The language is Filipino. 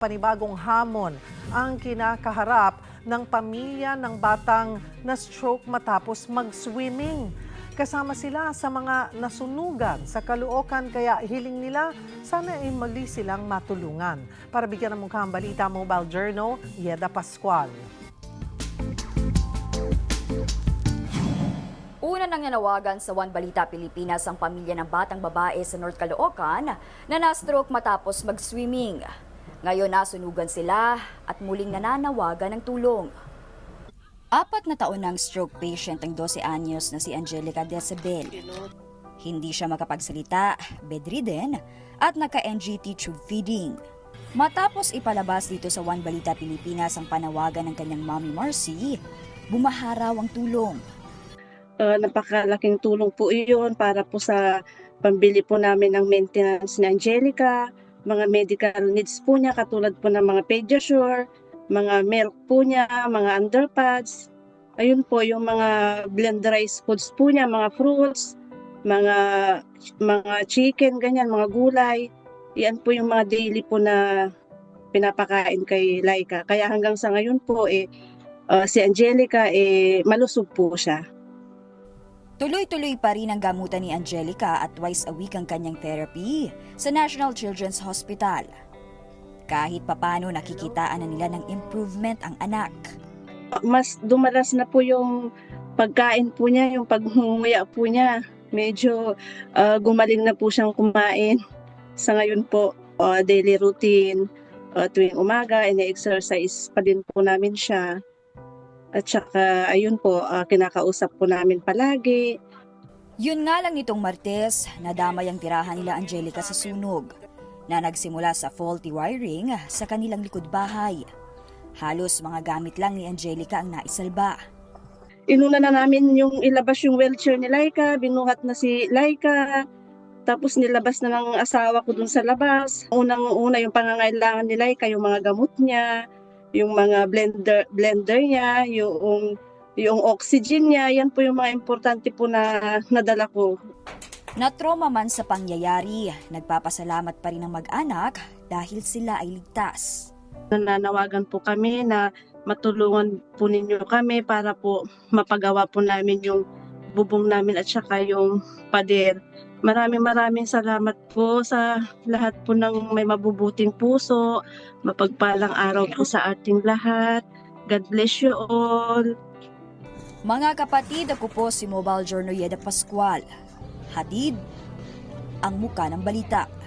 Panibagong hamon ang kinakaharap ng pamilya ng batang na-stroke matapos mag-swimming. Kasama sila sa mga nasunugan sa Caloocan kaya hiling nila sana ay mali silang matulungan. Para bigyan ng mukhang balita, Mobile Journal, Yeda Pascual. Una nang nanawagan sa One Balita Pilipinas ang pamilya ng batang babae sa North Caloocan na na-stroke matapos mag-swimming. Ngayon nasunugan sila at muling nananawagan ng tulong. 4 na taon ng stroke patient ang 12 anyos na si Angelica Decibel. Hindi siya makapagsalita, bedridden at naka-NGT tube feeding. Matapos ipalabas dito sa One Balita Pilipinas ang panawagan ng kanyang mommy Marcy, bumaharaw ang tulong. Napakalaking tulong po iyon para po sa pambili po namin ng maintenance ni Angelica, mga medical needs po niya katulad po ng mga Pediasure, mga milk po niya, mga underpads. Ayun po yung mga blenderized foods po niya, mga fruits, mga chicken, ganyan, mga gulay. Yan po yung mga daily po na pinapakain kay Laika. Kaya hanggang sa ngayon po si Angelica malusog po siya. Tuloy-tuloy pa rin ang gamutan ni Angelica at twice a week ang kanyang therapy sa National Children's Hospital. Kahit papano nakikitaan na nila ng improvement ang anak. Mas dumalas na po yung pagkain po niya, yung paghunguya po niya. Medyo gumaling na po siyang kumain. Sa ngayon po, daily routine, tuwing umaga, ine-exercise pa din po namin siya. At saka, ayun po, kinakausap po namin palagi. Yun nga lang nitong Martes, nadamay ang tirahan nila Angelica sa sunog na nagsimula sa faulty wiring sa kanilang likod bahay. Halos mga gamit lang ni Angelica ang naisalba. Inuna na namin yung ilabas yung wheelchair ni Laika, binuhat na si Laika, tapos nilabas na ng asawa ko dun sa labas. Unang-una yung pangangailangan ni Laika, yung mga gamot niya, yung mga blender niya, yung oxygen niya, yan po yung mga importante po na nadala ko. Na-trauma man sa pangyayari, nagpapasalamat pa rin ang mag-anak dahil sila ay ligtas. Nananawagan po kami na matulungan po ninyo kami para po mapagawa po namin yung bubong namin at saka yung pader. Maraming salamat po sa lahat po ng may mabubuting puso. Mapagpalang araw po sa ating lahat. God bless you all. Mga kapatid, ako po si Mobile Journal Yeda Pascual. Hatid ang muka ng balita.